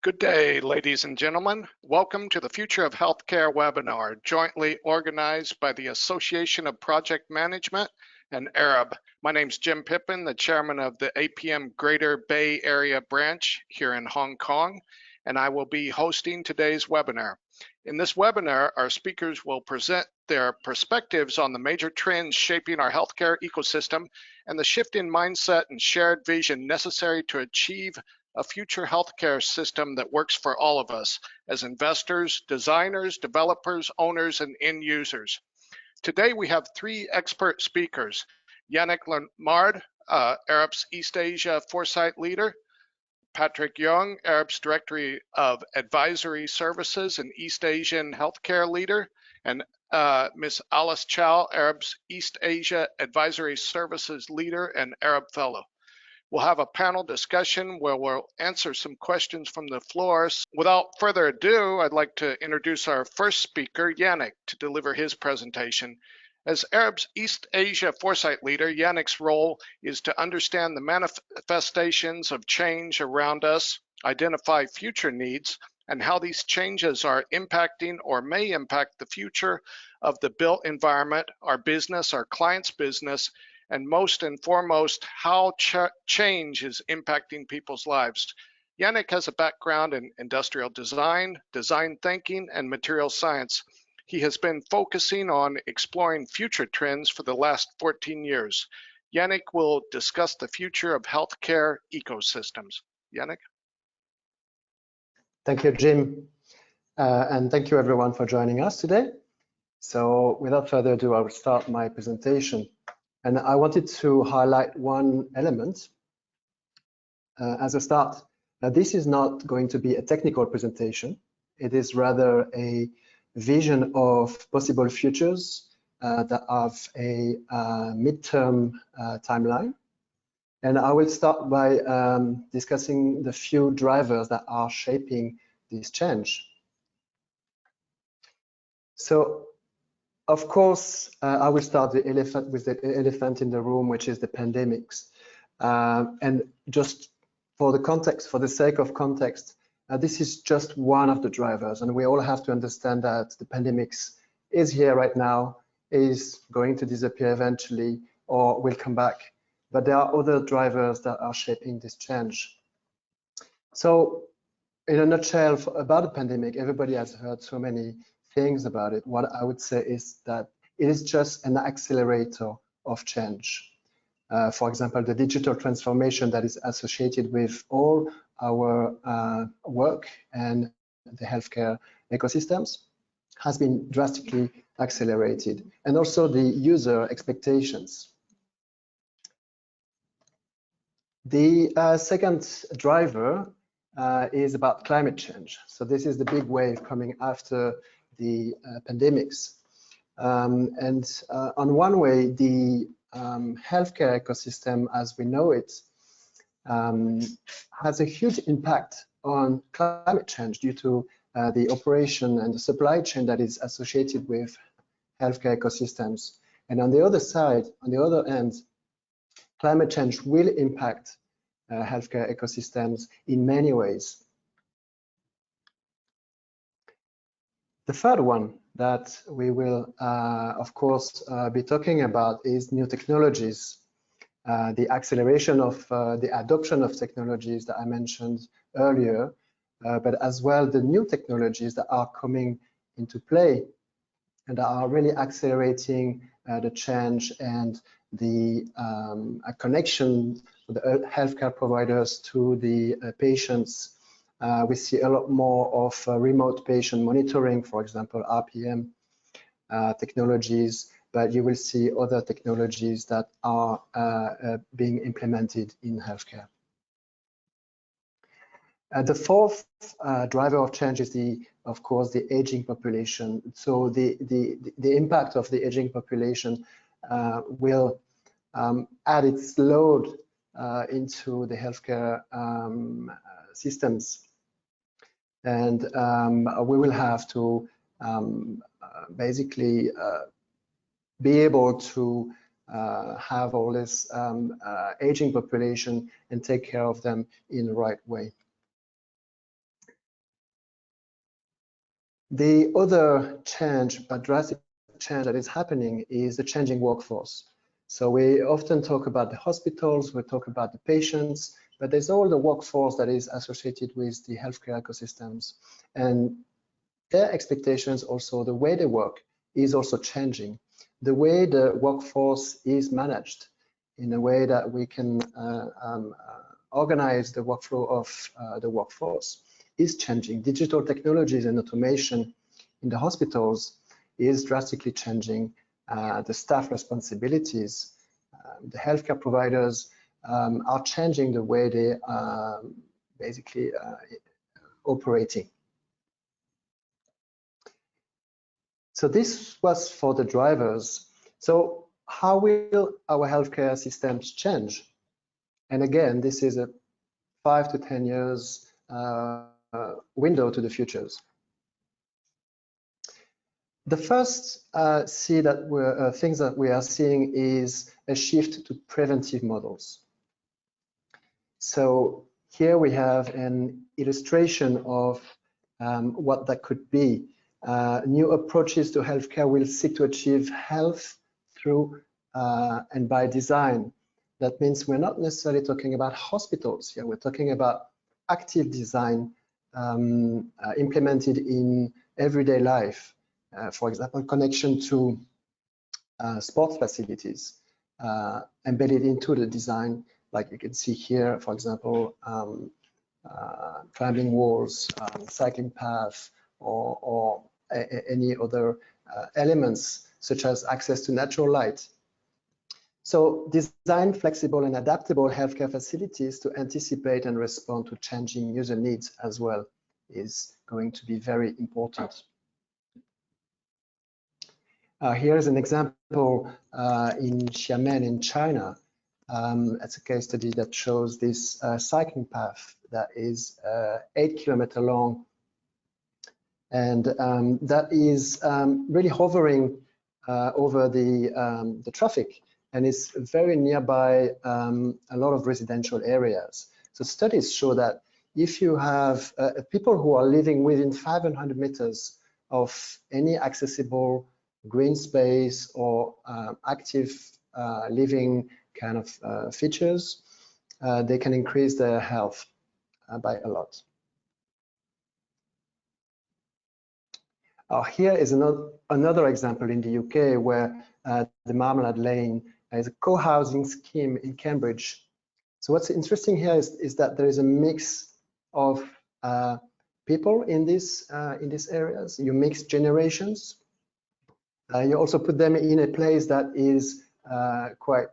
Good day, ladies and gentlemen. Welcome to the Future of Healthcare webinar, jointly organized by the Association of Project Management and Arup. My name's Jim Pippin, the chairman of the APM Greater Bay Area branch here in Hong Kong, and I will be hosting today's webinar. In this webinar, our speakers will present their perspectives on the major trends shaping our healthcare ecosystem and the shift in mindset and shared vision necessary to achieve a future healthcare system that works for all of us as investors, designers, developers, owners, and end users. Today we have three expert speakers: Yannick Lenormand, Arup's East Asia Foresight leader; Patrick Young, Arup's Director of Advisory Services and East Asian Healthcare leader; and Ms. Alice Chow, Arup's East Asia Advisory Services leader and Arup Fellow. We'll have a panel discussion where we'll answer some questions from the floor. Without further ado, I'd like to introduce our first speaker, Yannick, to deliver his presentation. As Arup's East Asia Foresight leader, Yannick's role is to understand the manifestations of change around us, identify future needs, and how these changes are impacting or may impact the future of the built environment, our business, our clients' business, and most and foremost, how change is impacting people's lives. Yannick has a background in industrial design, design thinking, and material science. He has been focusing on exploring future trends for the last 14 years. Yannick will discuss the future of healthcare ecosystems. Yannick? Thank you, Jim. And thank you everyone for joining us today. So without further ado, I will start my presentation. And I wanted to highlight one element as a start. Now, this is not going to be a technical presentation. It is rather a vision of possible futures that have a midterm timeline. And I will start by discussing the few drivers that are shaping this change. So, of course, I will start with the elephant in the room, which is the pandemics. And just for the context, for the sake of context, this is just one of the drivers, and we all have to understand that the pandemics is here right now, is going to disappear eventually, or will come back. But there are other drivers that are shaping this change. So, in a nutshell, about the pandemic, everybody has heard so many things about it. What I would say is that it is just an accelerator of change. For example, the digital transformation that is associated with all our work and the healthcare ecosystems has been drastically accelerated, and also the user expectations. The second driver is about climate change. So this is the big wave coming after the pandemics. On one way, the healthcare ecosystem as we know it has a huge impact on climate change due to the operation and the supply chain that is associated with healthcare ecosystems. And on the other side, on the other end, climate change will impact healthcare ecosystems in many ways. The third one that we will, of course, be talking about is new technologies, the acceleration of the adoption of technologies that I mentioned earlier, but as well the new technologies that are coming into play and that are really accelerating the change and the connection with the healthcare providers to the patients. We see a lot more of remote patient monitoring, for example, RPM technologies, but you will see other technologies that are being implemented in healthcare. The fourth driver of change is of course, the aging population. So the impact of the aging population will add its load into the healthcare systems. And we will have to basically be able to have all this aging population and take care of them in the right way. The other change, a drastic change that is happening, is the changing workforce. So we often talk about the hospitals, we talk about the patients, but there's all the workforce that is associated with the healthcare ecosystems. And their expectations, also the way they work, is also changing. The way the workforce is managed in a way that we can organize the workflow of the workforce is changing. Digital technologies and automation in the hospitals is drastically changing the staff responsibilities. The healthcare providers are changing the way they are basically operating. So this was for the drivers. So how will our healthcare systems change? And again, this is a 5 to 10 years window to the futures. The first things that we are seeing is a shift to preventive models. So here we have an illustration of what that could be. New approaches to healthcare will seek to achieve health through and by design. That means we're not necessarily talking about hospitals here. We're talking about active design implemented in everyday life. For example, connection to sports facilities embedded into the design, like you can see here, for example, climbing walls, cycling paths, or any other elements such as access to natural light. So design flexible and adaptable healthcare facilities to anticipate and respond to changing user needs as well is going to be very important. Here's an example in Xiamen in China. It's a case study that shows this cycling path that is 8 kilometers long, and that is really hovering over the traffic, and is very nearby a lot of residential areas. So studies show that if you have people who are living within 500 meters of any accessible green space or active living kind of features, they can increase their health by a lot. Here is another example in the UK where the Marmalade Lane is a co-housing scheme in Cambridge. So what's interesting here is that there is a mix of people in these areas. You mix generations. You also put them in a place that is quite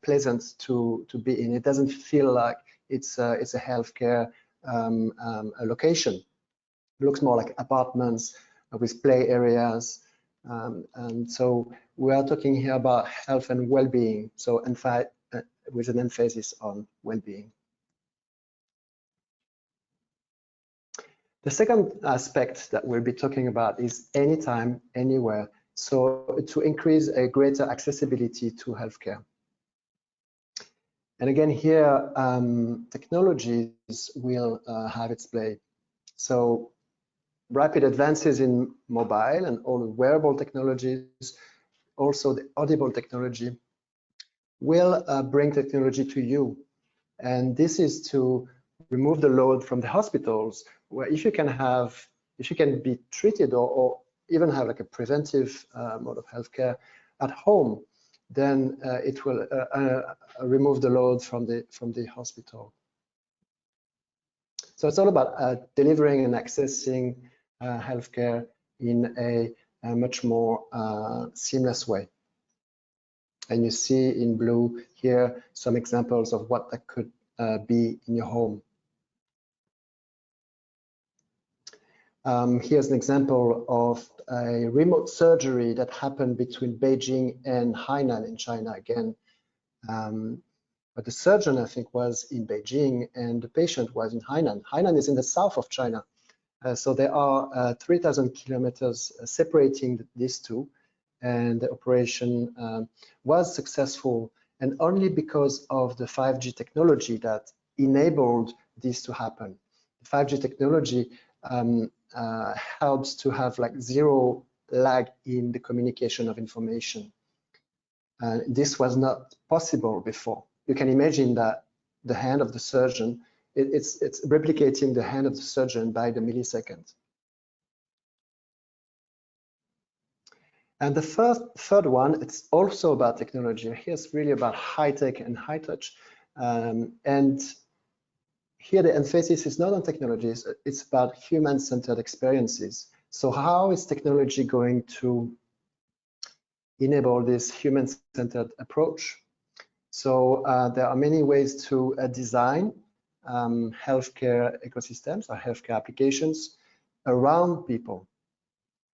pleasant to be in. It doesn't feel like it's a healthcare location. It looks more like apartments with play areas. And so we are talking here about health and well-being. So in fact, with an emphasis on well-being. The second aspect that we'll be talking about is anytime, anywhere. So to increase a greater accessibility to healthcare. And again, here, technologies will have its play. So rapid advances in mobile and all the wearable technologies, also the audible technology, will bring technology to you. And this is to remove the load from the hospitals, where if you can be treated or even have like a preventive mode of healthcare at home, then it will remove the load from the hospital. So it's all about delivering and accessing healthcare in a much more seamless way. And you see in blue here some examples of what that could be in your home. Here's an example of a remote surgery that happened between Beijing and Hainan in China again. But the surgeon, I think, was in Beijing and the patient was in Hainan. Hainan is in the south of China. So there are 3,000 kilometers separating these two. And the operation was successful, and only because of the 5G technology that enabled this to happen. The 5G technology helps to have like zero lag in the communication of information. This was not possible before. You can imagine that the hand of the surgeon, it's replicating the hand of the surgeon by the millisecond. And the third one, it's also about technology. Here it's really about high tech and high touch. And here the emphasis is not on technologies, it's about human-centered experiences. So how is technology going to enable this human-centered approach? So there are many ways to design healthcare ecosystems or healthcare applications around people,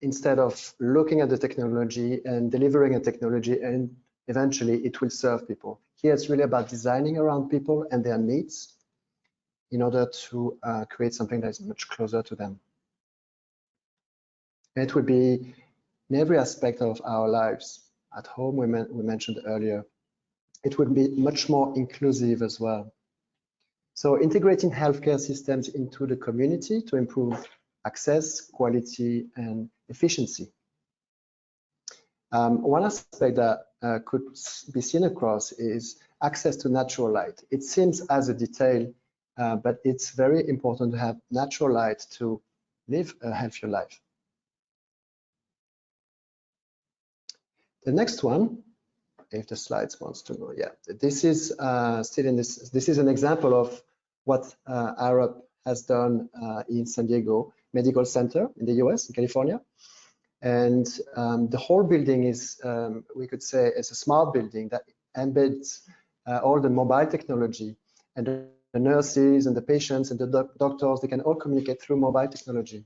instead of looking at the technology and delivering a technology and eventually it will serve people. Here it's really about designing around people and their needs in order to create something that is much closer to them. And it would be in every aspect of our lives. At home, we mentioned earlier, it would be much more inclusive as well. So integrating healthcare systems into the community to improve access, quality, and efficiency. One aspect that could be seen across is access to natural light. It seems as a detail, but it's very important to have natural light to live a healthier life. The next one, if the slides wants to go, yeah, this is still in this. This is an example of what Arup has done in San Diego Medical Center in the US, in California. And the whole building is, we could say, it's a smart building that embeds all the mobile technology, and the nurses and the patients and the doctors, they can all communicate through mobile technology.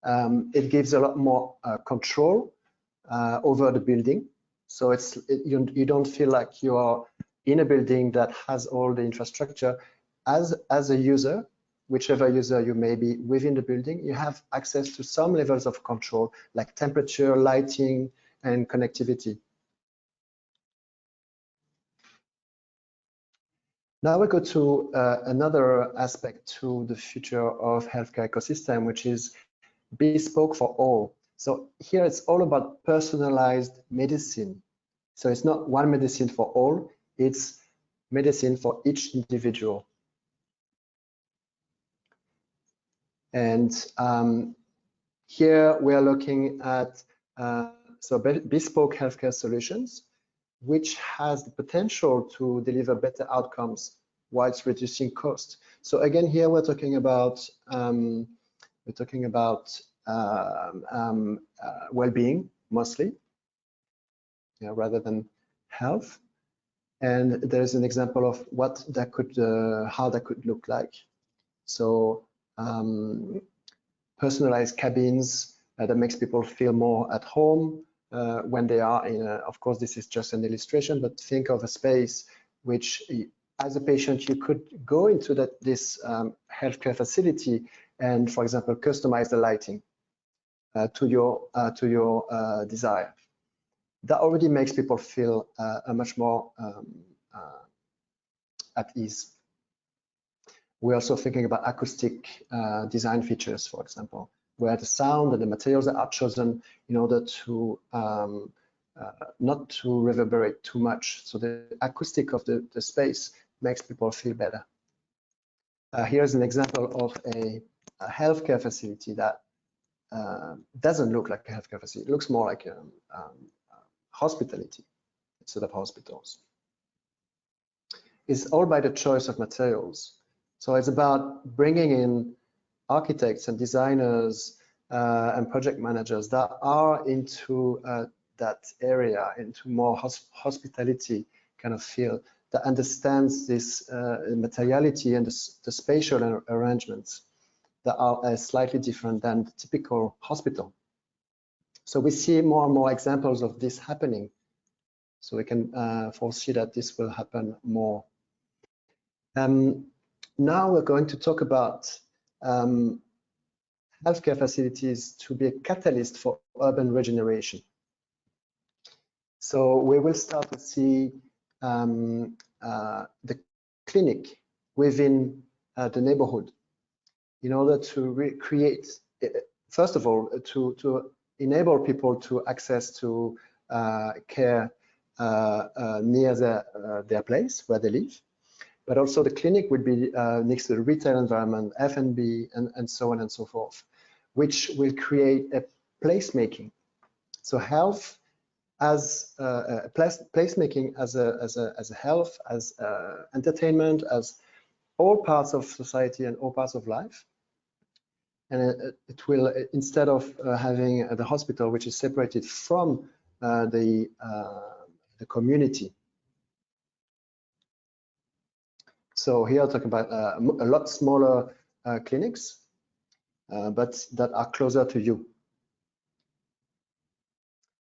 It gives a lot more control over the building. So you don't feel like you are in a building that has all the infrastructure. As a user, whichever user you may be within the building, you have access to some levels of control, like temperature, lighting, and connectivity. Now we go to another aspect to the future of healthcare ecosystem, which is bespoke for all. So here it's all about personalized medicine. So it's not one medicine for all, it's medicine for each individual. And here we are looking at bespoke healthcare solutions, which has the potential to deliver better outcomes whilst reducing cost. So again, here we're talking about well-being mostly, rather than health. And there's an example of what that could, how that could look like. So personalized cabins that makes people feel more at home when they are in of course, this is just an illustration, but think of a space which, as a patient, you could go into this healthcare facility and, for example, customize the lighting to your desire. That already makes people feel much more at ease. We're also thinking about acoustic design features, for example, where the sound and the materials are chosen in order to not to reverberate too much. So the acoustic of the space makes people feel better. Here's an example of a healthcare facility that doesn't look like a healthcare facility. It looks more like hospitality instead of hospitals. It's all by the choice of materials. So it's about bringing in architects and designers and project managers that are into that area, into more hospitality kind of feel, that understands this materiality and the spatial arrangements that are slightly different than the typical hospital. So we see more and more examples of this happening. So we can foresee that this will happen more. Now we're going to talk about healthcare facilities to be a catalyst for urban regeneration. So we will start to see the clinic within the neighborhood in order to create first of all, to enable people to access to care near their place where they live, but also the clinic would be next to the retail environment, F&B, and so on and so forth, which will create a placemaking. So health as placemaking as a health, as entertainment, as all parts of society and all parts of life. And it will, instead of having the hospital, which is separated from the community. So here I'm talking about a lot smaller clinics, but that are closer to you.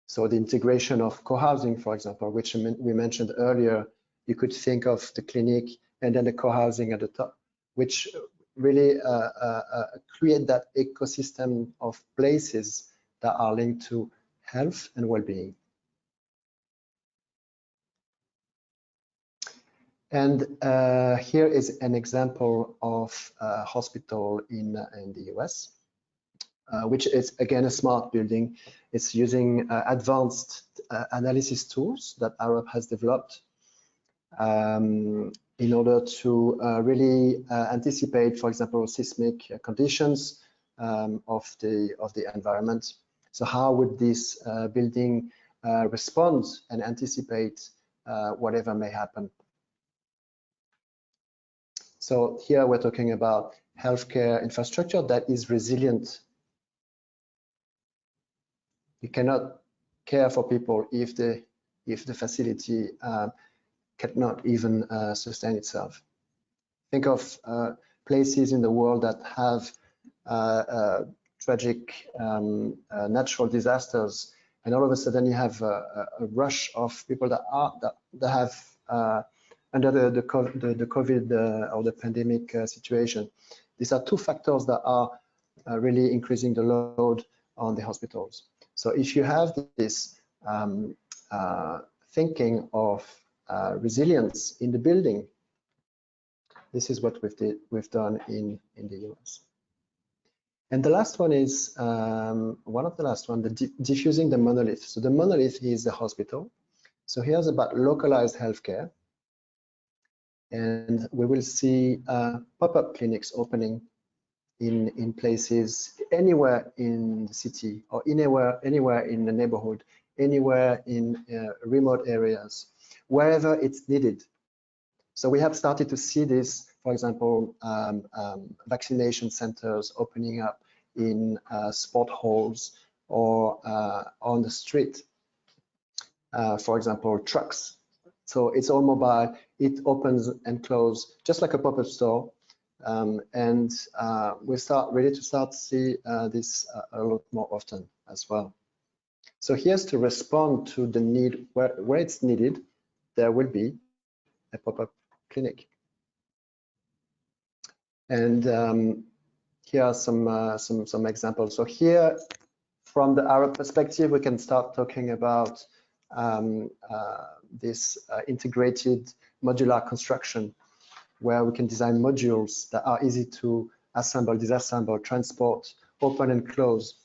So the integration of co-housing, for example, which we mentioned earlier, you could think of the clinic and then the co-housing at the top, which really create that ecosystem of places that are linked to health and well-being. And here is an example of a hospital in the US, which is again a smart building. It's using advanced analysis tools that Arup has developed in order to really anticipate, for example, seismic conditions of the environment. So how would this building respond and anticipate whatever may happen? So here we're talking about healthcare infrastructure that is resilient. You cannot care for people if the facility cannot even sustain itself. Think of places in the world that have tragic natural disasters, and all of a sudden you have a rush of people that have under the COVID or the pandemic situation. These are two factors that are really increasing the load on the hospitals. So if you have this thinking of resilience in the building, this is what we've done in the US. And the last one is one of the last one, diffusing the monolith. So the monolith is the hospital. So here's about localized healthcare. And we will see pop-up clinics opening in places anywhere in the city or anywhere in the neighborhood, anywhere in remote areas, wherever it's needed. So we have started to see this, for example, vaccination centers opening up in sport halls or on the street. For example, trucks. So it's all mobile. It opens and closes just like a pop-up store, and we really start to see this a lot more often as well. So here's to respond to the need where it's needed. There will be a pop-up clinic, and here are some examples. So here, from the Arup perspective, we can start talking about this integrated modular construction, where we can design modules that are easy to assemble, disassemble, transport, open and close.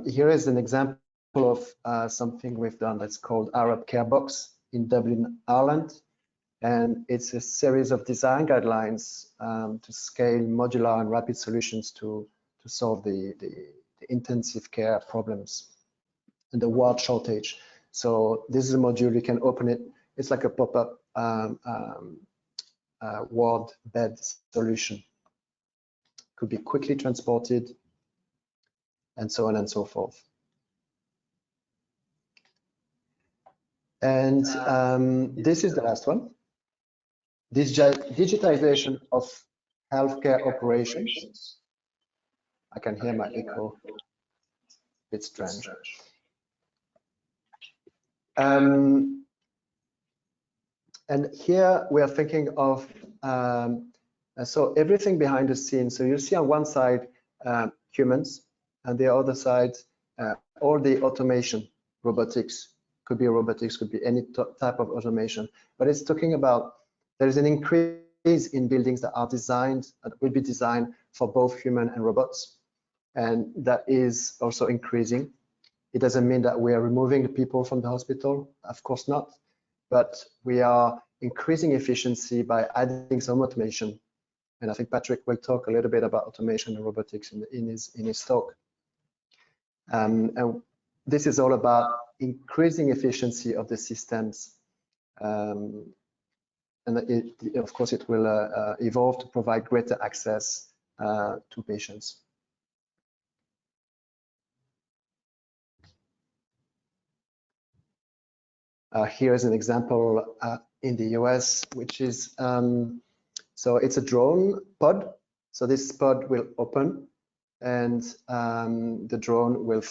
Here is an example of something we've done that's called Arup Care Box in Dublin, Ireland. And it's a series of design guidelines to scale modular and rapid solutions to solve the intensive care problems and the ward shortage. So this is a module, you can open it. It's like a pop-up ward bed solution. Could be quickly transported and so on and so forth. And this is the last one. This digitization of healthcare operations. I can hear my echo. It's strange. And here we are thinking of so everything behind the scenes. So you see on one side humans, and the other side all the automation, robotics. Could be robotics, could be any type of automation. But it's talking about there is an increase is in buildings that are designed, that will be designed for both human and robots. And that is also increasing. It doesn't mean that we are removing the people from the hospital, of course not, but we are increasing efficiency by adding some automation. And I think Patrick will talk a little bit about automation and robotics in his talk. And this is all about increasing efficiency of the systems. And of course, it will evolve to provide greater access to patients. Here is an example in the US, which is, so it's a drone pod. So this pod will open and the drone will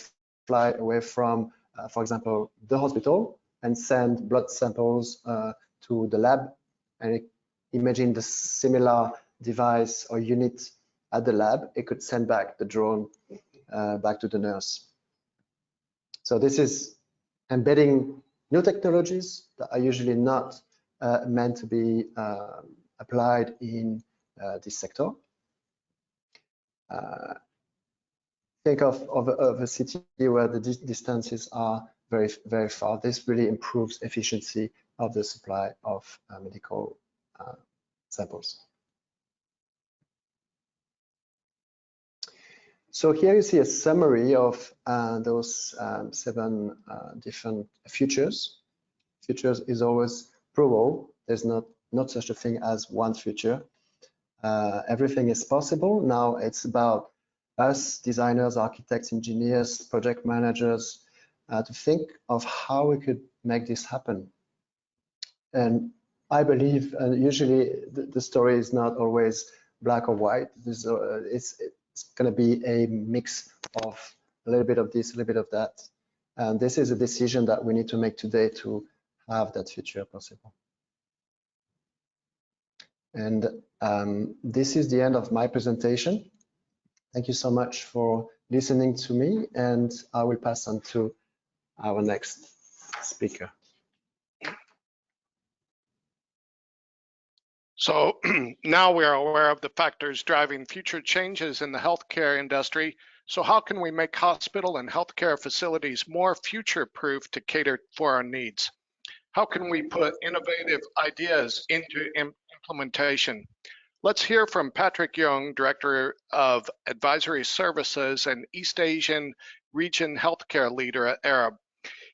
fly away from, for example, the hospital and send blood samples to the lab. And imagine the similar device or unit at the lab, it could send back the drone back to the nurse. So this is embedding new technologies that are usually not meant to be applied in this sector. Think of a city where the distances are very, very far. This really improves efficiency of the supply of medical samples. So here you see a summary of those 7 different futures. Futures is always plural. There's not such a thing as one future. Everything is possible. Now it's about us, designers, architects, engineers, project managers, to think of how we could make this happen. And I believe, usually the story is not always black or white. It's going to be a mix of a little bit of this, a little bit of that. And this is a decision that we need to make today to have that future possible. And this is the end of my presentation. Thank you so much for listening to me, and I will pass on to our next speaker. So now we are aware of the factors driving future changes in the healthcare industry. So how can we make hospital and healthcare facilities more future-proof to cater for our needs? How can we put innovative ideas into implementation? Let's hear from Patrick Young, Director of Advisory Services and East Asian Region Healthcare Leader at Arup.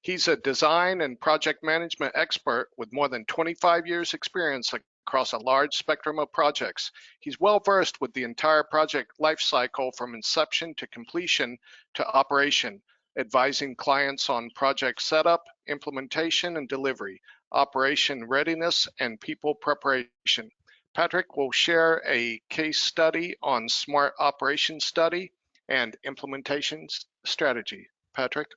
He's a design and project management expert with more than 25 years experience across a large spectrum of projects. He's well versed with the entire project lifecycle from inception to completion to operation, advising clients on project setup, implementation and delivery, operation readiness, and people preparation. Patrick will share a case study on smart operations study and implementation strategy. Patrick.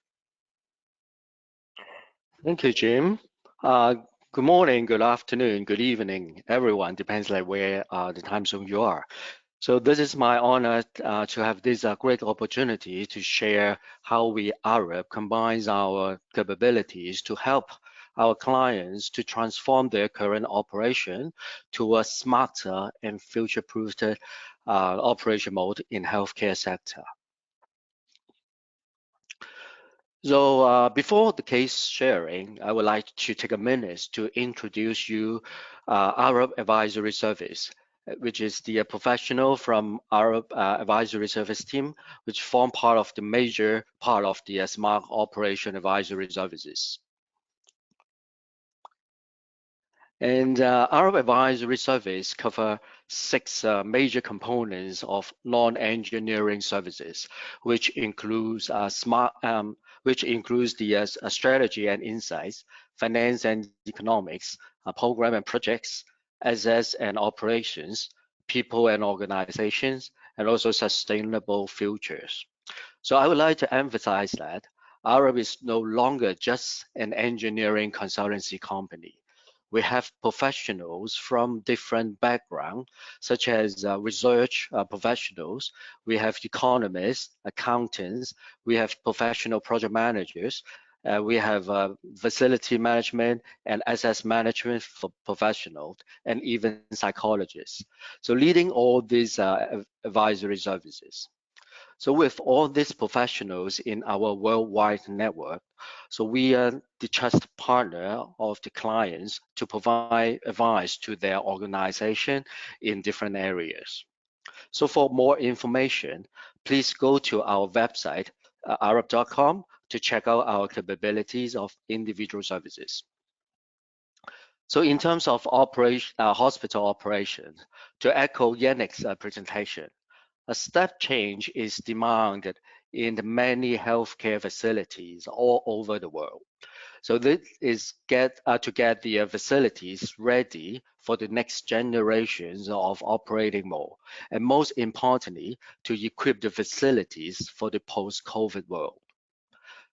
Thank you, Jim. Good morning, good afternoon, good evening, everyone. Depends like where the time zone you are. So this is my honor to have this great opportunity to share how we Arup combines our capabilities to help our clients to transform their current operation to a smarter and future-proofed operation mode in healthcare sector. So before the case sharing, I would like to take a minute to introduce you Arup Advisory Service, which is the professional from Arup Advisory Service team, which form part of the major part of the Smart Operation Advisory Services. And Arup Advisory Service cover 6 major components of non-engineering services, which includes the strategy and insights, finance and economics, program and projects, assets and operations, people and organizations, and also sustainable futures. So I would like to emphasize that Arup is no longer just an engineering consultancy company. We have professionals from different backgrounds, such as research professionals, we have economists, accountants, we have professional project managers, We have facility management and asset management for professionals and even psychologists. So leading all these advisory services. So with all these professionals in our worldwide network, so we are the trusted partner of the clients to provide advice to their organization in different areas. So for more information, please go to our website, arup.com, to check out our capabilities of individual services. So in terms of hospital operations, to echo Yannick's presentation, a step change is demanded in the many healthcare facilities all over the world. So this is to get the facilities ready for the next generations of operating model, and most importantly, to equip the facilities for the post-COVID world.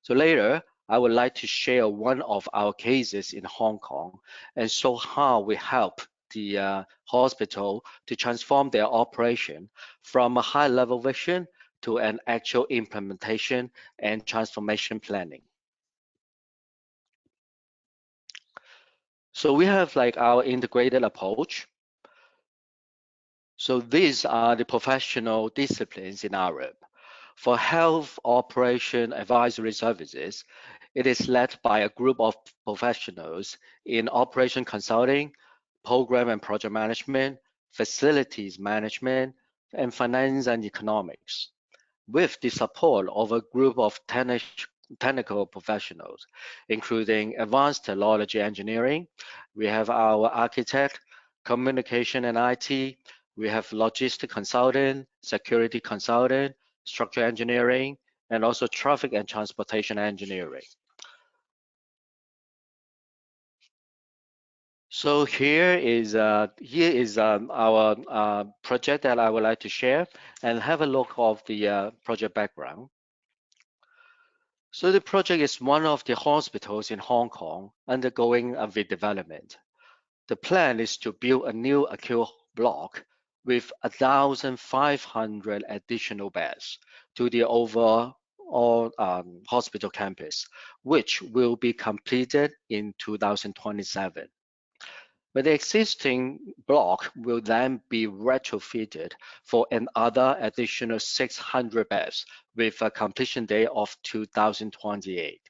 So later, I would like to share one of our cases in Hong Kong and show how we help the hospital to transform their operation from a high-level vision to an actual implementation and transformation planning. So we have like our integrated approach. So these are the professional disciplines in Arup. For health operation advisory services, it is led by a group of professionals in operation consulting, program and project management, facilities management, and finance and economics, with the support of a group of technical professionals, including advanced technology engineering. We have our architect, communication and IT. We have logistic consultant, security consultant, structural engineering, and also traffic and transportation engineering. So here is our project that I would like to share, and have a look of the project background. So the project is one of the hospitals in Hong Kong undergoing a redevelopment. The plan is to build a new acute block with 1,500 additional beds to the overall hospital campus, which will be completed in 2027. But the existing block will then be retrofitted for another additional 600 beds with a completion date of 2028.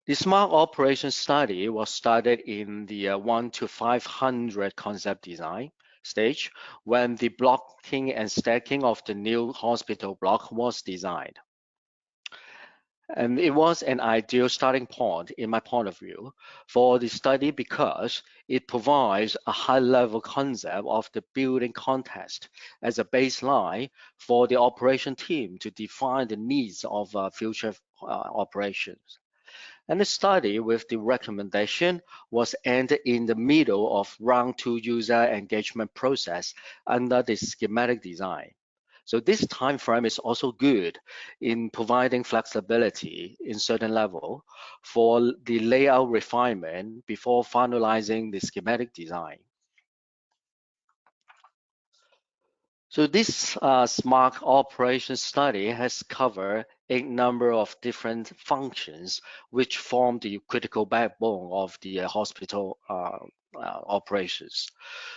The smart operation study was started in the 1 to 500 concept design stage when the blocking and stacking of the new hospital block was designed. And it was an ideal starting point, in my point of view, for the study because it provides a high-level concept of the building context as a baseline for the operation team to define the needs of future operations. And the study with the recommendation was ended in the middle of round 2 user engagement process under the schematic design. So this time frame is also good in providing flexibility in certain level for the layout refinement before finalizing the schematic design. So this smart operation study has covered a number of different functions which form the critical backbone of the hospital operations.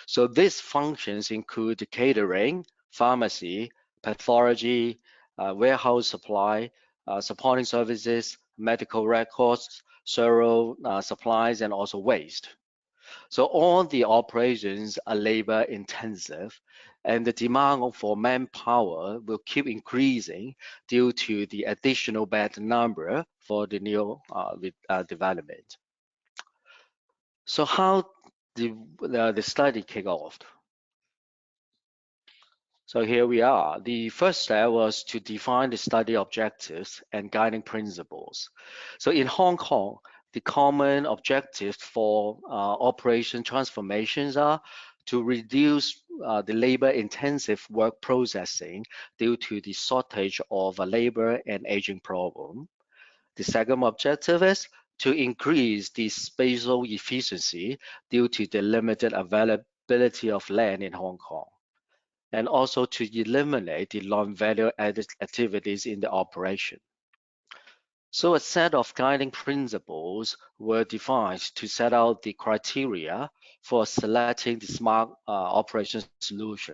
So these functions include the catering, pharmacy, pathology, warehouse supply, supporting services, medical records, sterile supplies, and also waste. So all the operations are labor intensive, and the demand for manpower will keep increasing due to the additional bed number for the new development. So how the study kick off? So here we are. The first step was to define the study objectives and guiding principles. So in Hong Kong, the common objectives for operation transformations are to reduce the labor-intensive work processing due to the shortage of labor and aging problem. The second objective is to increase the spatial efficiency due to the limited availability of land in Hong Kong, and also to eliminate the non-value-added activities in the operation. So a set of guiding principles were defined to set out the criteria for selecting the smart operation solution.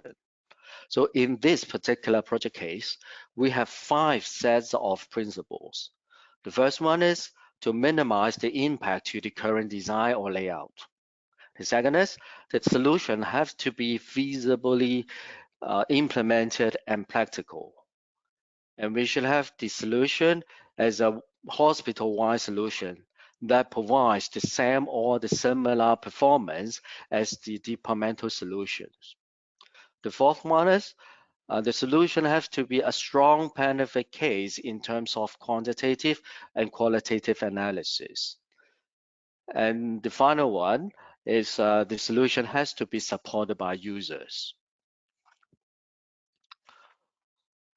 So in this particular project case, we have 5 sets of principles. The first one is to minimize the impact to the current design or layout. The second is that solution has to be feasibly implemented and practical. And we should have the solution as a hospital-wide solution that provides the same or the similar performance as the departmental solutions. The fourth one is the solution has to be a strong benefit case in terms of quantitative and qualitative analysis. And the final one is the solution has to be supported by users.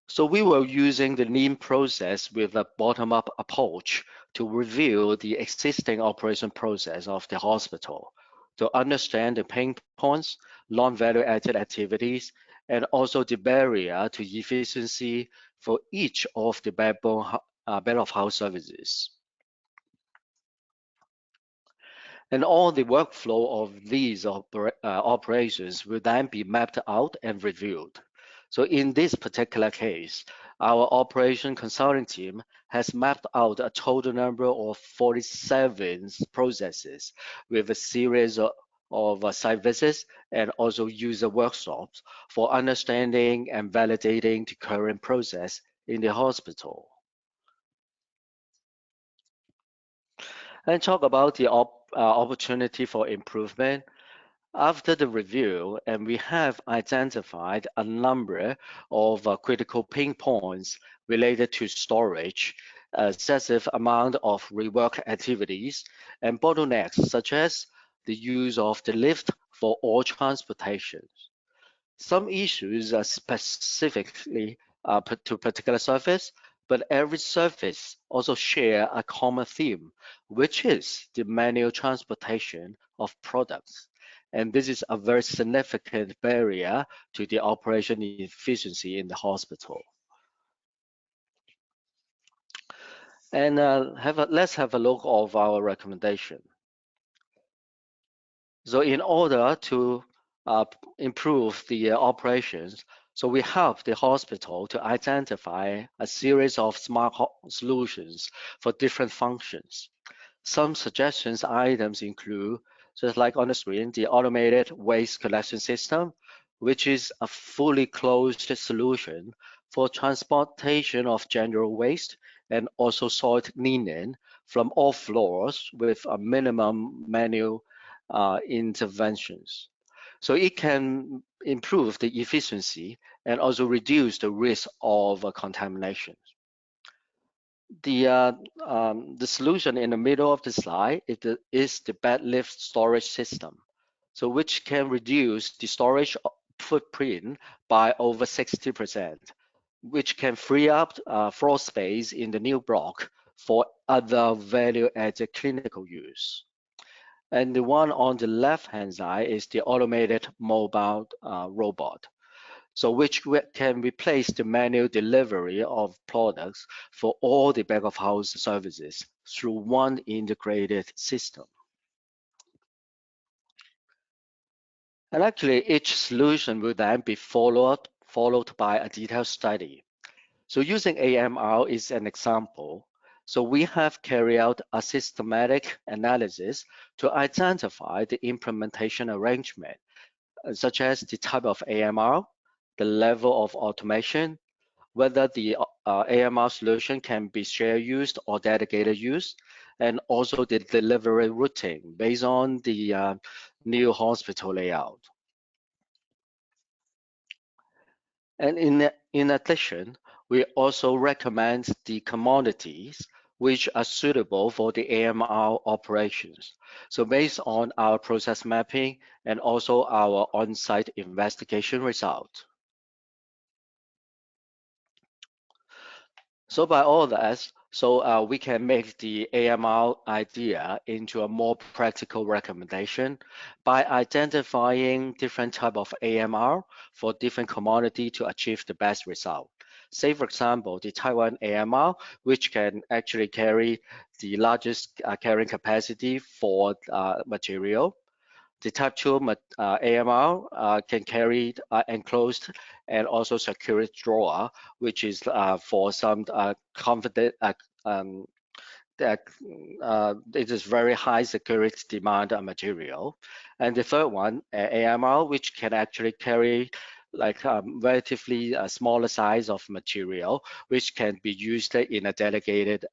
So we were using the lean process with a bottom-up approach to review the existing operation process of the hospital to understand the pain points, non-value added activities, and also the barrier to efficiency for each of the back of house services. And all the workflow of these operations will then be mapped out and reviewed. So in this particular case, our operation consulting team has mapped out a total number of 47 processes with a series of site visits and also user workshops for understanding and validating the current process in the hospital. And talk about the opportunity for improvement. After the review, and we have identified a number of critical pain points related to storage, excessive amount of rework activities, and bottlenecks such as the use of the lift for all transportations. Some issues are specifically to particular surface, but every surface also share a common theme, which is the manual transportation of products. And this is a very significant barrier to the operation efficiency in the hospital. And let's have a look of our recommendation. So in order to improve the operations, so we help the hospital to identify a series of smart solutions for different functions. Some suggestions items include, just like on the screen, the automated waste collection system, which is a fully closed solution for transportation of general waste and also soil cleaning from all floors with a minimum manual interventions. So it can improve the efficiency and also reduce the risk of contamination. The solution in the middle of the slide is the bed lift storage system, so which can reduce the storage footprint by over 60%, which can free up floor space in the new block for other value-added clinical use. And the one on the left-hand side is the automated mobile robot, so which can replace the manual delivery of products for all the back-of-house services through one integrated system. And actually, each solution will then be followed by a detailed study. So using AMR is an example. So we have carried out a systematic analysis to identify the implementation arrangement, such as the type of AMR, the level of automation, whether the AMR solution can be shared use or dedicated use, and also the delivery routing based on the new hospital layout. And in addition, we also recommend the commodities which are suitable for the AMR operations. So based on our process mapping and also our on-site investigation result. So by all that, so we can make the AMR idea into a more practical recommendation by identifying different type of AMR for different commodity to achieve the best result. Say, for example, the Taiwan AMR, which can actually carry the largest carrying capacity for material. The Type 2 AMR can carry enclosed and also secured drawer, which is for some confident that it is very high security demand material. And the third one, AMR, which can actually carry like relatively smaller size of material, which can be used in a delegated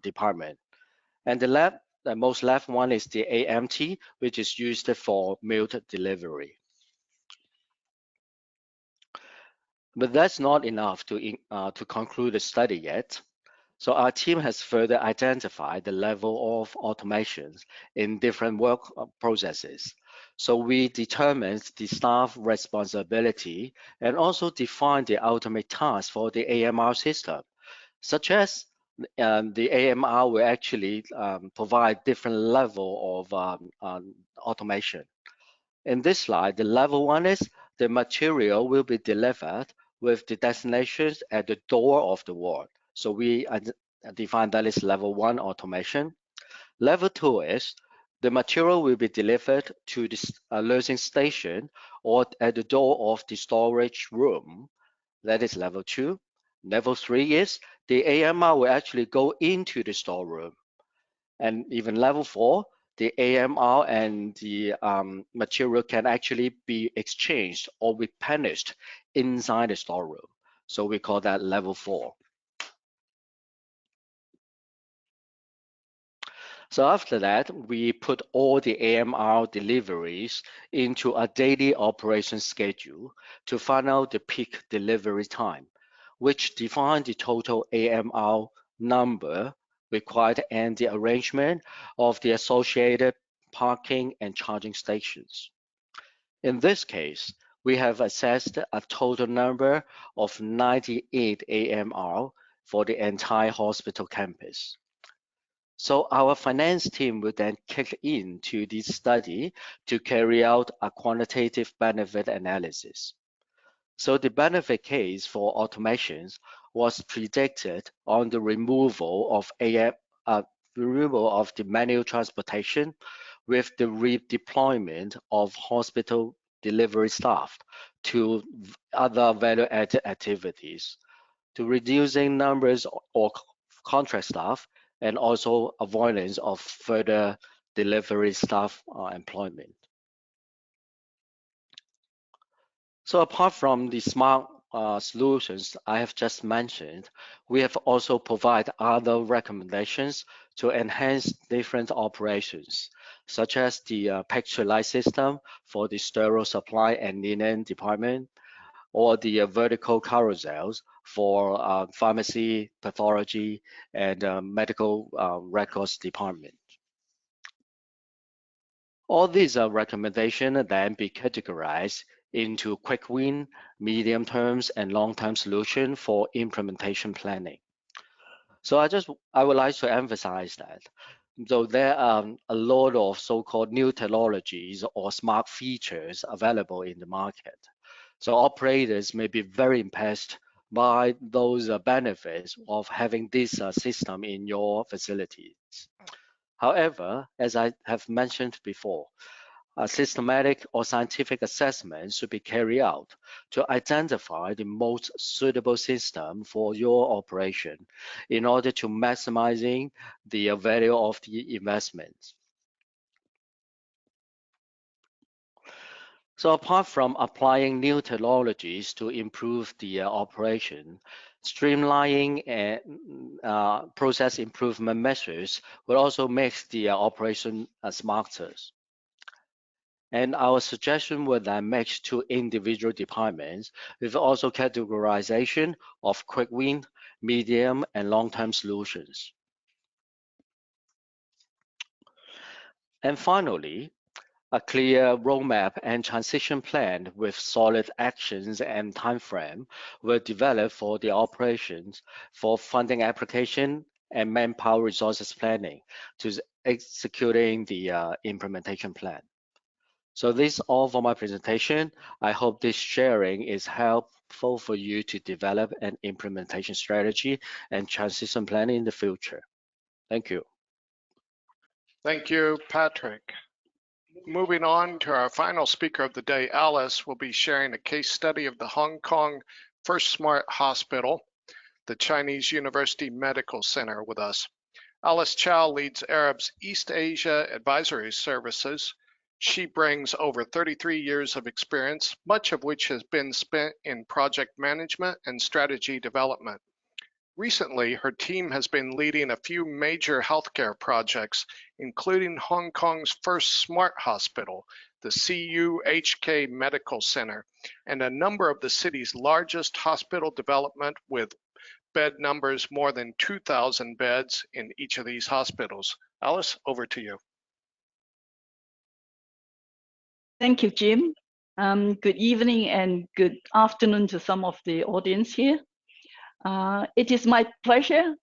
department. And the most left one is the AMT, which is used for milk delivery. But that's not enough to conclude the study yet. So our team has further identified the level of automations in different work processes. So we determined the staff responsibility and also defined the ultimate task for the AMR system, such as the AMR will actually provide different level of automation. In this slide, the level one is the material will be delivered with the destinations at the door of the ward. So we define that as level one automation. Level two is the material will be delivered to the nursing station or at the door of the storage room. That is level two. Level three is the AMR will actually go into the storeroom. And even level four, the AMR and the material can actually be exchanged or replenished inside the storeroom. So we call that level four. So after that, we put all the AMR deliveries into a daily operation schedule to find out the peak delivery time, which defines the total AMR number required and the arrangement of the associated parking and charging stations. In this case, we have assessed a total number of 98 AMR for the entire hospital campus. So our finance team will then kick into this study to carry out a quantitative benefit analysis. So the benefit case for automations was predicted on the removal of the manual transportation with the redeployment of hospital delivery staff to other value-added activities, to reducing numbers or contract staff, and also avoidance of further delivery staff employment. So apart from the smart solutions I have just mentioned, we have also provided other recommendations to enhance different operations, such as the picture light system for the sterile supply and linen department, or the vertical carousels for pharmacy, pathology, and medical records department. All these recommendations then be categorized into quick win, medium terms, and long-term solution for implementation planning. So I would like to emphasize that though there are a lot of so-called new technologies or smart features available in the market, so operators may be very impressed by those benefits of having this system in your facilities. However, as I have mentioned before, a systematic or scientific assessment should be carried out to identify the most suitable system for your operation in order to maximizing the value of the investment. So apart from applying new technologies to improve the operation, streamlining and process improvement measures will also make the operation smarter. And our suggestion will then match to individual departments with also categorization of quick win, medium, and long-term solutions. And finally, a clear roadmap and transition plan with solid actions and time frame were developed for the operations for funding application and manpower resources planning to executing the implementation plan. So this is all for my presentation. I hope this sharing is helpful for you to develop an implementation strategy and transition planning in the future. Thank you. Thank you, Patrick. Moving on to our final speaker of the day, Alice will be sharing a case study of the Hong Kong First Smart Hospital, the Chinese University Medical Center, with us. Alice Chow leads Arup's East Asia Advisory Services. She brings over 33 years of experience, much of which has been spent in project management and strategy development. Recently, her team has been leading a few major healthcare projects, including Hong Kong's first smart hospital, the CUHK Medical Center, and a number of the city's largest hospital development with bed numbers more than 2,000 beds in each of these hospitals. Alice, over to you. Thank you, Jim. Good evening and good afternoon to some of the audience here. It is my pleasure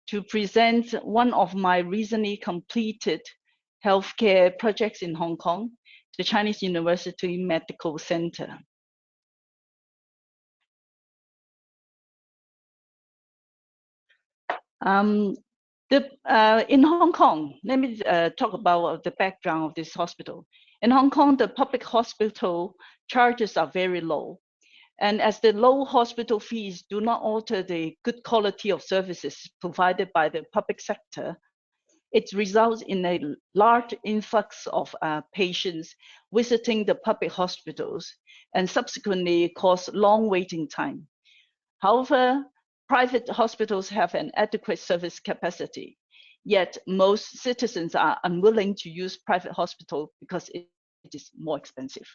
to present one of my recently completed healthcare projects in Hong Kong, the Chinese University Medical Center. In Hong Kong, let me talk about the background of this hospital. In Hong Kong, the public hospital charges are very low. And as the low hospital fees do not alter the good quality of services provided by the public sector, it results in a large influx of patients visiting the public hospitals and subsequently cause long waiting time. However, private hospitals have an adequate service capacity, yet most citizens are unwilling to use private hospital because it is more expensive.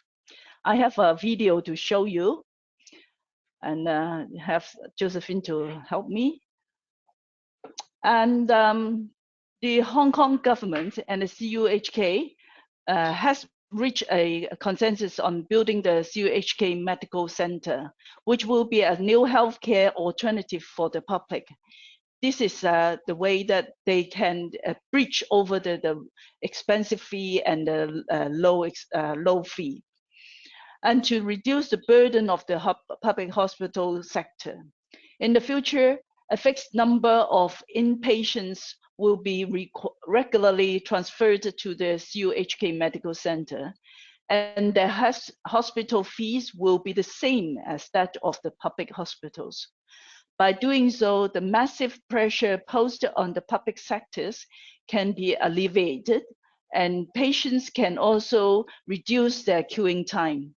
I have a video to show you and have Josephine to help me. And the Hong Kong government and the CUHK has reached a consensus on building the CUHK Medical Center, which will be a new healthcare alternative for the public. This is the way that they can bridge over the expensive fee and the low fee, and to reduce the burden of the public hospital sector. In the future, a fixed number of inpatients will be regularly transferred to the CUHK Medical Center, and the hospital fees will be the same as that of the public hospitals. By doing so, the massive pressure posted on the public sectors can be alleviated, and patients can also reduce their queuing time.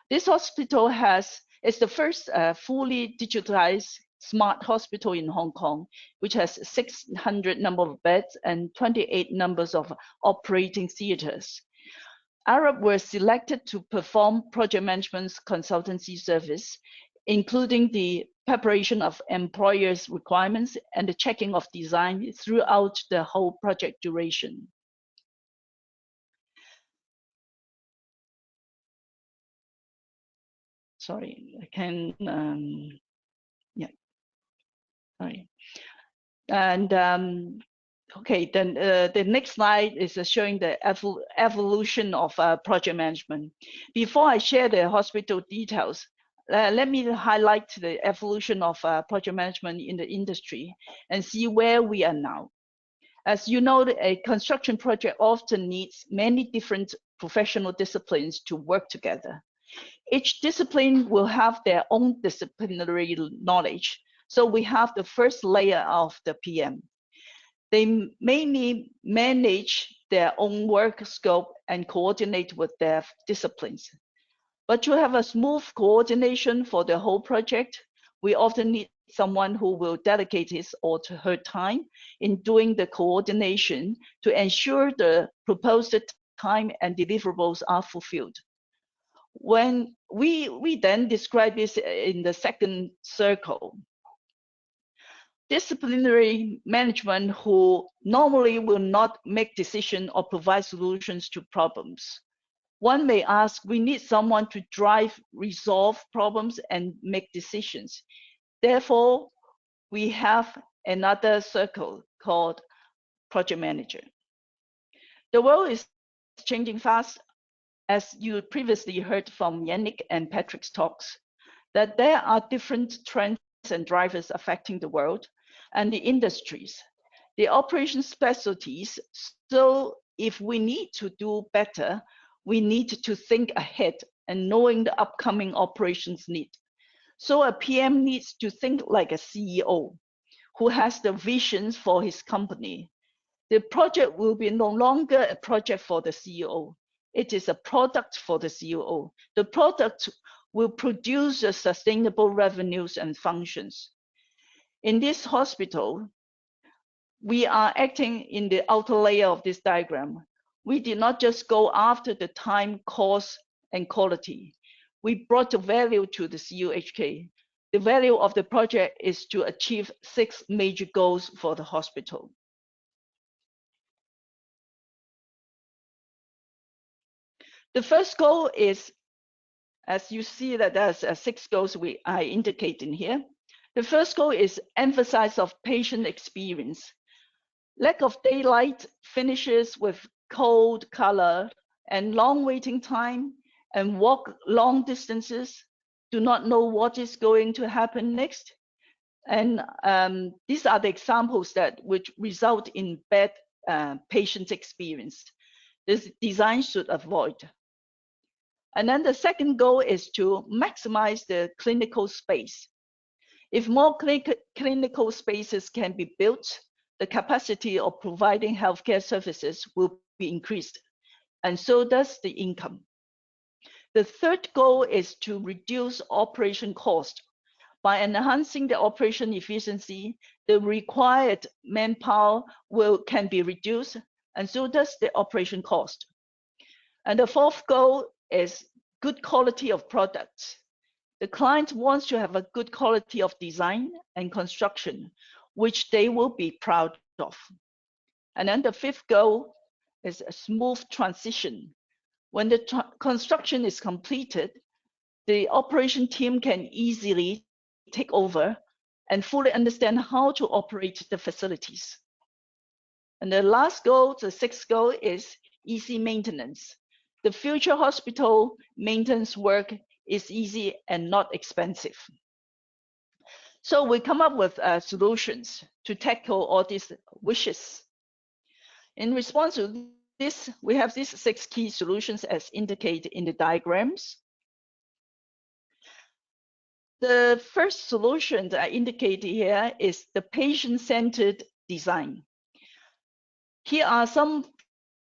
This hospital is the first fully digitalized smart hospital in Hong Kong, which has 600 number of beds and 28 numbers of operating theaters. Arup were selected to perform project management consultancy service, including the preparation of employers' requirements and the checking of design throughout the whole project duration. Sorry, I can, yeah, sorry. And okay, then the next slide is showing the evolution of project management. Before I share the hospital details, let me highlight the evolution of project management in the industry and see where we are now. As you know, a construction project often needs many different professional disciplines to work together. Each discipline will have their own disciplinary knowledge. So we have the first layer of the PM. They mainly manage their own work scope and coordinate with their disciplines. But to have a smooth coordination for the whole project, we often need someone who will dedicate his or her time in doing the coordination to ensure the proposed time and deliverables are fulfilled. When we then describe this in the second circle, disciplinary management who normally will not make decisions or provide solutions to problems. One may ask, we need someone to drive, resolve problems and make decisions. Therefore, we have another circle called project manager. The world is changing fast. as you previously heard from Yannick and Patrick's talks, that there are different trends and drivers affecting the world and the industries, the operation specialties. So if we need to do better, we need to think ahead and knowing the upcoming operations need. So a PM needs to think like a CEO who has the visions for his company. The project will be no longer a project for the CEO. It is a product for the CEO. The product will produce sustainable revenues and functions. In this hospital, we are acting in the outer layer of this diagram. We did not just go after the time, cost, and quality. We brought the value to the CUHK. The value of the project is to achieve 6 major goals for the hospital. The first goal is, as you see that there's 6 goals I indicate in here. The first goal is emphasize of patient experience. Lack of daylight finishes with cold color and long waiting time and walk long distances, do not know what is going to happen next. And these are the examples that which result in bad patient experience. This design should avoid. And then the second goal is to maximize the clinical space. If more clinical spaces can be built, the capacity of providing healthcare services will be increased, and so does the income. The third goal is to reduce operation cost. By enhancing the operation efficiency, the required manpower can be reduced, and so does the operation cost. And the fourth goal is good quality of products. The client wants to have a good quality of design and construction, which they will be proud of. And then the fifth goal is a smooth transition. When the construction is completed, the operation team can easily take over and fully understand how to operate the facilities. And the last goal, the sixth goal, is easy maintenance. The future hospital maintenance work is easy and not expensive. So we come up with solutions to tackle all these wishes. In response to this, we have these 6 key solutions as indicated in the diagrams. The first solution that I indicate here is the patient-centered design. Here are some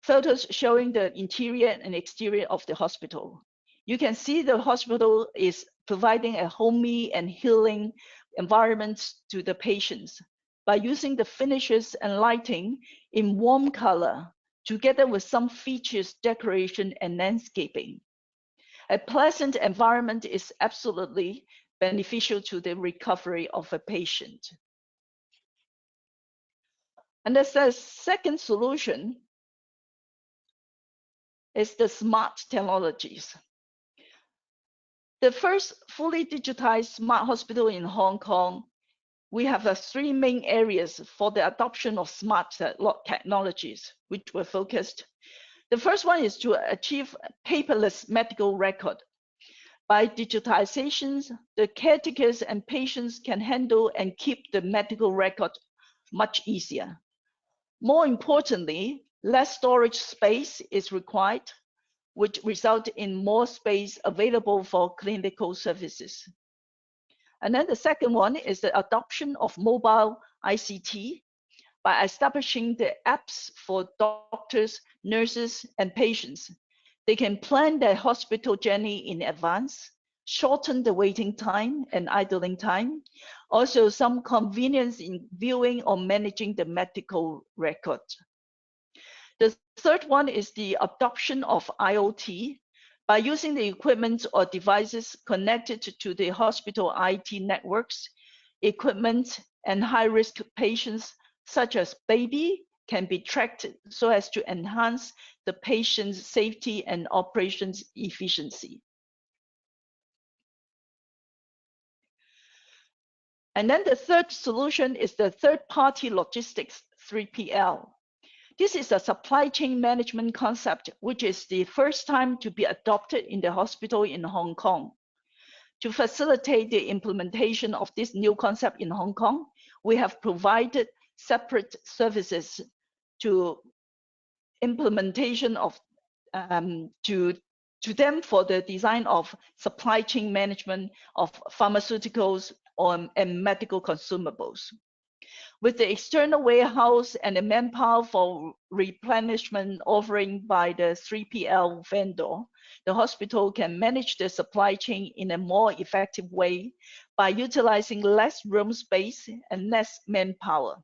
photos showing the interior and exterior of the hospital. You can see the hospital is providing a homey and healing environment to the patients by using the finishes and lighting in warm color, together with some features, decoration, and landscaping. A pleasant environment is absolutely beneficial to the recovery of a patient. And the second solution is the smart technologies. The first fully digitized smart hospital in Hong Kong, we have 3 main areas for the adoption of smart technologies, which were focused. The first one is to achieve paperless medical record. By digitizations, the caretakers and patients can handle and keep the medical record much easier. More importantly, less storage space is required, which result in more space available for clinical services. And then the second one is the adoption of mobile ICT by establishing the apps for doctors, nurses, and patients. They can plan their hospital journey in advance, shorten the waiting time and idling time, also some convenience in viewing or managing the medical record. The third one is the adoption of IoT by using the equipment or devices connected to the hospital IT networks. Equipment and high-risk patients, such as baby, can be tracked so as to enhance the patient's safety and operations efficiency. And then the third solution is the third-party logistics, 3PL. This is a supply chain management concept, which is the first time to be adopted in the hospital in Hong Kong. To facilitate the implementation of this new concept in Hong Kong, we have provided separate services to implementation of to them for the design of supply chain management of pharmaceuticals and medical consumables. With the external warehouse and the manpower for replenishment offering by the 3PL vendor, the hospital can manage the supply chain in a more effective way by utilizing less room space and less manpower.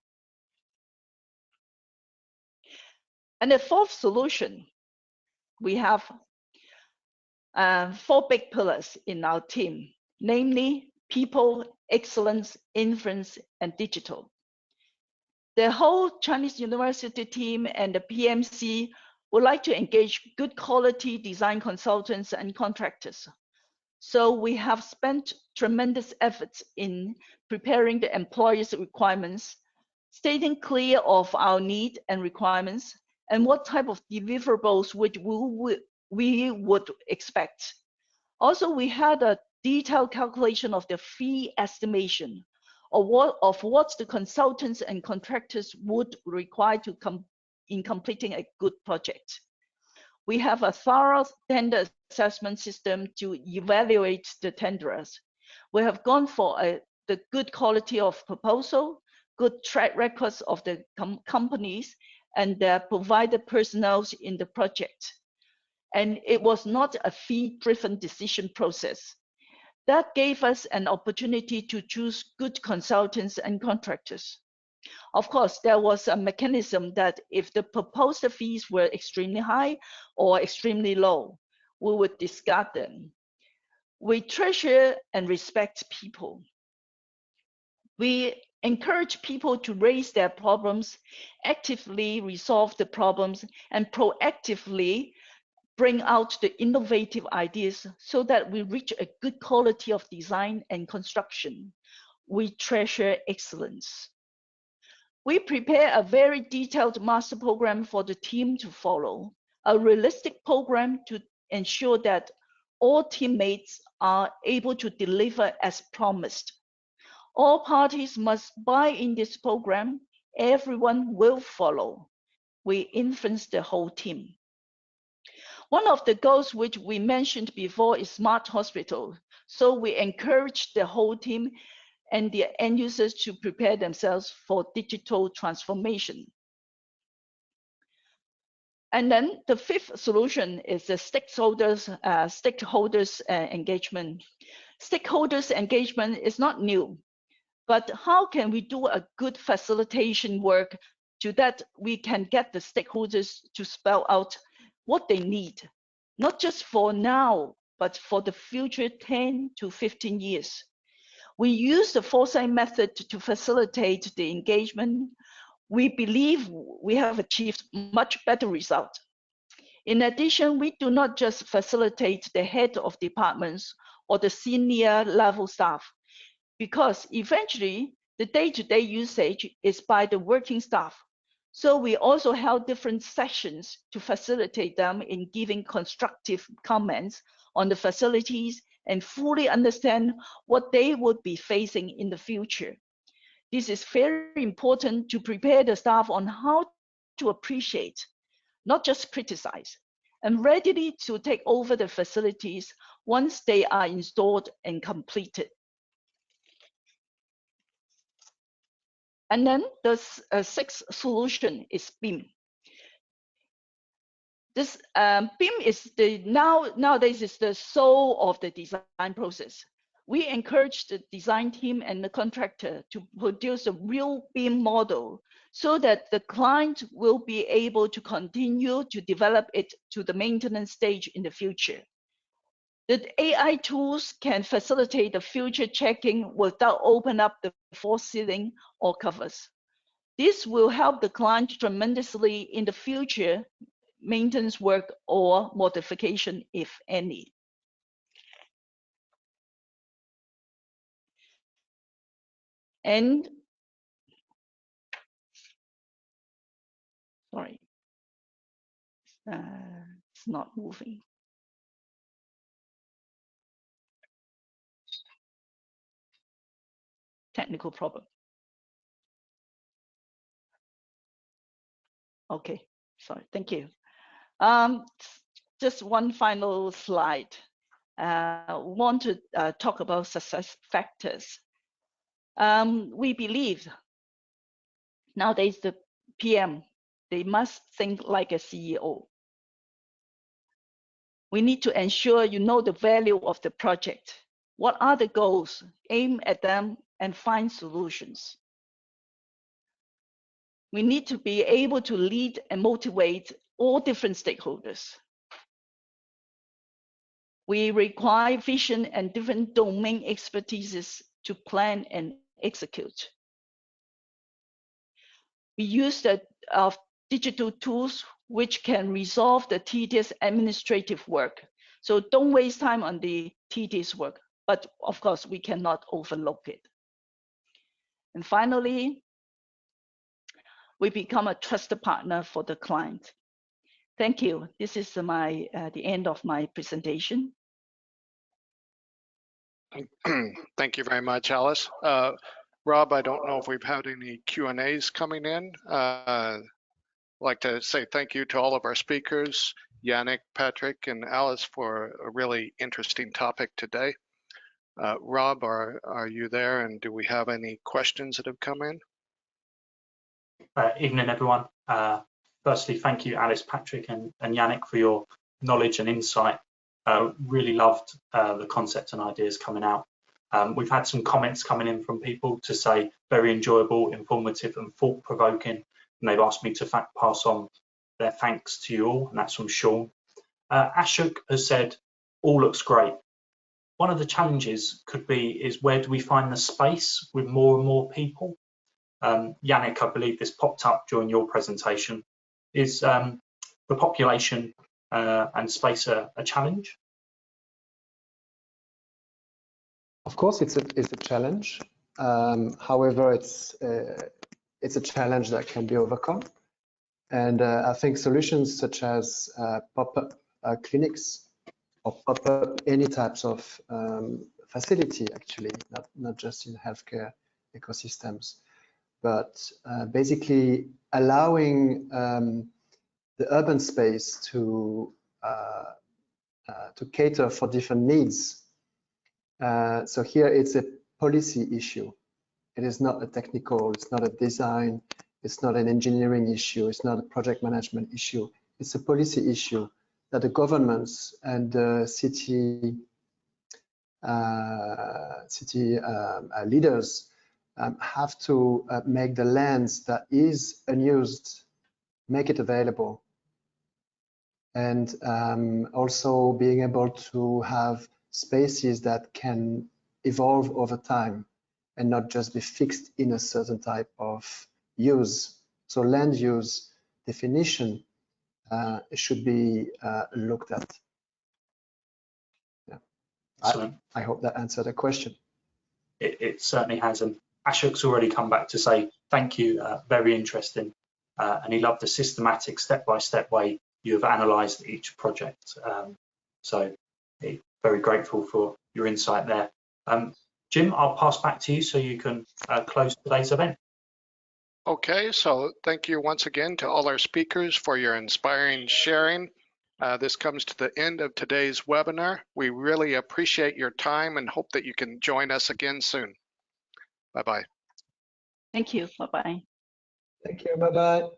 And the fourth solution, we have 4 big pillars in our team, namely people, excellence, influence, and digital. The whole Chinese University team and the PMC would like to engage good quality design consultants and contractors. So we have spent tremendous efforts in preparing the employer's requirements, stating clear of our need and requirements, and what type of deliverables which we would expect. Also, we had a detailed calculation of the fee estimation of what the consultants and contractors would require to in completing a good project. We have a thorough tender assessment system to evaluate the tenderers. We have gone for the good quality of proposal, good track records of the companies and their provided personnel in the project. And it was not a fee-driven decision process. That gave us an opportunity to choose good consultants and contractors. Of course, there was a mechanism that if the proposed fees were extremely high or extremely low, we would discard them. We treasure and respect people. We encourage people to raise their problems, actively resolve the problems, and proactively bring out the innovative ideas so that we reach a good quality of design and construction. We treasure excellence. We prepare a very detailed master program for the team to follow, a realistic program to ensure that all teammates are able to deliver as promised. All parties must buy in this program. Everyone will follow. We influence the whole team. One of the goals which we mentioned before is smart hospital. So we encourage the whole team and the end users to prepare themselves for digital transformation. And then the fifth solution is the stakeholders engagement. Stakeholders engagement is not new, but how can we do a good facilitation work so that we can get the stakeholders to spell out what they need, not just for now, but for the future 10 to 15 years. We use the Foresight method to facilitate the engagement. We believe we have achieved much better results. In addition, we do not just facilitate the head of departments or the senior level staff, because eventually the day-to-day usage is by the working staff. So we also held different sessions to facilitate them in giving constructive comments on the facilities and fully understand what they would be facing in the future. This is very important to prepare the staff on how to appreciate, not just criticize, and ready to take over the facilities once they are installed and completed. And then the sixth solution is BIM. This BIM is nowadays is the soul of the design process. We encourage the design team and the contractor to produce a real BIM model so that the client will be able to continue to develop it to the maintenance stage in the future. The AI tools can facilitate the future checking without opening up the false ceiling or covers. This will help the client tremendously in the future maintenance work or modification, if any. And sorry. It's not moving. Technical problem. Okay, sorry, thank you. Just one final slide. Want to talk about success factors. We believe nowadays the PM, they must think like a CEO. We need to ensure you know the value of the project. What are the goals? Aim at them and find solutions. We need to be able to lead and motivate all different stakeholders. We require vision and different domain expertises to plan and execute. We use the digital tools which can resolve the tedious administrative work. So don't waste time on the tedious work, but of course we cannot overlook it. And finally, we become a trusted partner for the client. Thank you. This is the end of my presentation. Thank you very much, Alice. Rob, I don't know if we've had any Q&As coming in. I'd like to say thank you to all of our speakers, Yannick, Patrick, and Alice, for a really interesting topic today. Rob, are you there, and do we have any questions that have come in? Evening, everyone. Firstly, thank you, Alice, Patrick, and Yannick, for your knowledge and insight. Really loved the concepts and ideas coming out. We've had some comments coming in from people to say very enjoyable, informative, and thought-provoking, and they've asked me to pass on their thanks to you all, and that's from Sean. Ashok has said, all looks great. One of the challenges could be is where do we find the space with more and more people? Yannick, I believe this popped up during your presentation. Is the population and space a challenge? Of course, it's a challenge. However, it's a challenge that can be overcome. And I think solutions such as pop-up clinics or pop-up any types of facility, actually, not just in healthcare ecosystems, but basically allowing the urban space to cater for different needs. So here it's a policy issue. It is not a technical, it's not a design, it's not an engineering issue, it's not a project management issue. It's a policy issue that the governments and the city leaders have to make the lands that is unused, make it available. And also being able to have spaces that can evolve over time and not just be fixed in a certain type of use. So land use definition should be looked at. Yeah. I hope that answered the question. It certainly has. And Ashok's already come back to say thank you, very interesting. And he loved the systematic step-by-step way you have analysed each project. So very grateful for your insight there. Jim, I'll pass back to you so you can close today's event. Okay, so thank you once again to all our speakers for your inspiring sharing. This comes to the end of today's webinar. We really appreciate your time and hope that you can join us again soon. Bye-bye. Thank you. Bye-bye. Thank you. Bye-bye.